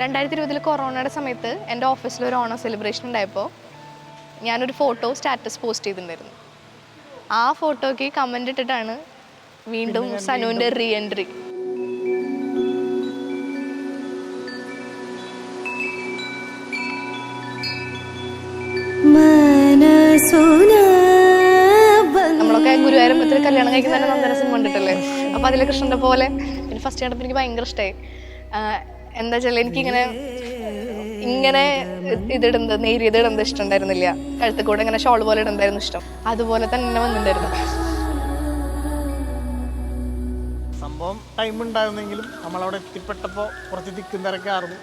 2020 കൊറോണയുടെ സമയത്ത് എൻ്റെ ഓഫീസിൽ ഒരു ഓണം സെലിബ്രേഷൻ ഉണ്ടായപ്പോൾ ഞാനൊരു ഫോട്ടോ സ്റ്റാറ്റസ് പോസ്റ്റ് ചെയ്തിട്ടുണ്ടായിരുന്നു. ആ ഫോട്ടോയ്ക്ക് കമൻ്റ് ഇട്ടിട്ടാണ് വീണ്ടും സനുവിൻ്റെ റീ എൻട്രി. നമ്മളൊക്കെ ഗുരുവായൂരമ്പലത്തിൽ കല്യാണം കഴിക്കുന്ന തന്നെ നന്ദന സിനിമ കണ്ടിട്ടല്ലേ? അപ്പോൾ അതിലെ കൃഷ്ണൻ്റെ പോലെ എനിക്ക് ഫസ്റ്റ് കണ്ടപ്പോൾ എനിക്ക് ഭയങ്കര ഇഷ്ടമായി. എന്താ വെച്ചാൽ എനിക്കിങ്ങനെ ഇതിടുന്നത് നേരിയത് ഇടുന്നത് ഇഷ്ടമുണ്ടായിരുന്നില്ല. കഴുത്തിൽ കൂടെ ഇങ്ങനെ ഷോൾ പോലെ ഇടുന്നതായിരുന്നു ഇഷ്ടം. അതുപോലെ തന്നെ വന്നിട്ടുണ്ടായിരുന്നു. സംഭവം ടൈം ഉണ്ടായിരുന്നെങ്കിലും നമ്മളവിടെ എത്തിപ്പെട്ടപ്പോൾ കുറച്ച് തിക്കും തിരക്കായിരുന്നു.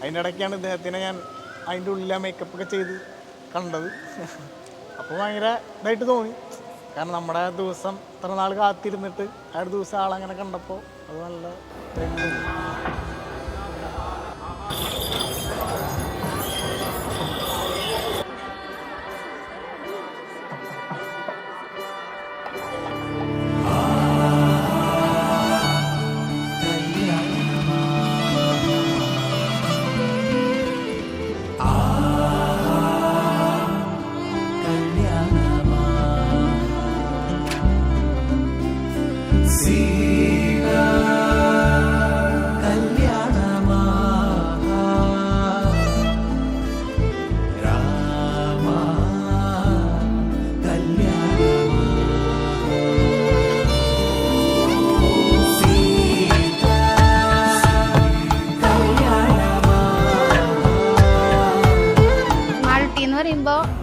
അതിൻ്റെ ഇടയ്ക്കാണ് ഇദ്ദേഹത്തിനെ ഞാൻ അതിൻ്റെ ഉള്ളിൽ മേക്കപ്പ് ഒക്കെ ചെയ്ത് കണ്ടത്. അപ്പോൾ ഭയങ്കര ഇതായിട്ട് തോന്നി. കാരണം നമ്മുടെ ദിവസം ഇത്ര നാൾ കാത്തിരുന്നിട്ട് ആ ഒരു ദിവസം ആളങ്ങനെ കണ്ടപ്പോൾ അത് നല്ല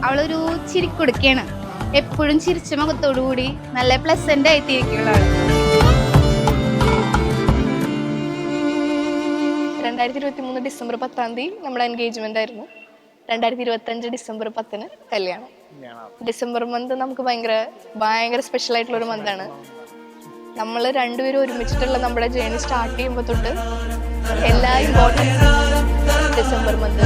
അവളൊരു ചിരിക്കൊടുക്കുകയാണ്. എപ്പോഴും ചിരിച്ച മുഖത്തോടുകൂടി നല്ല പ്ലസന്റ് ആയിട്ടിരിക്കുന്നതാണ്. 2023 ഡിസംബർ 10 നമ്മുടെ എൻഗേജ്മെന്റ് ആയിരുന്നു. 2025 ഡിസംബർ 10 കല്യാണം. ഡിസംബർ മന്ത് നമുക്ക് ഭയങ്കര സ്പെഷ്യൽ ആയിട്ടുള്ള ഒരു മന്താണ്. നമ്മൾ രണ്ടുപേരും ഒരുമിച്ചിട്ടുള്ള നമ്മുടെ ജേണി സ്റ്റാർട്ട് ചെയ്യുമ്പോൾ തൊട്ട് എല്ലാ ഇമ്പോർട്ടൻസ് ഡിസംബർ മന്ത്.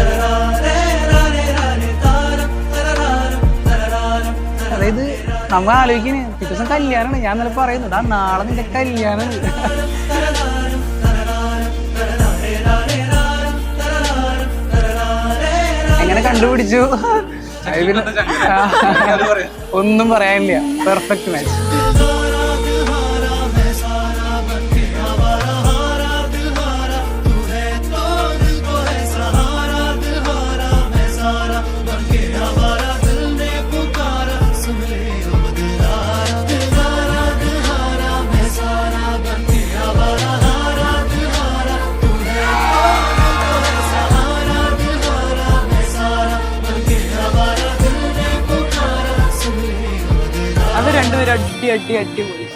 അതായത് നമ്മൾ ആലോചിക്കണേ പിറ്റേ ദിവസം കല്യാണമാണ്. ഞാൻ നല്ല പറയുന്നുണ്ട് നാളെ നിന്റെ കല്യാണം. എങ്ങനെ കണ്ടുപിടിച്ചു? ഒന്നും പറയാനില്ല. Perfect match. അടിപൊളി.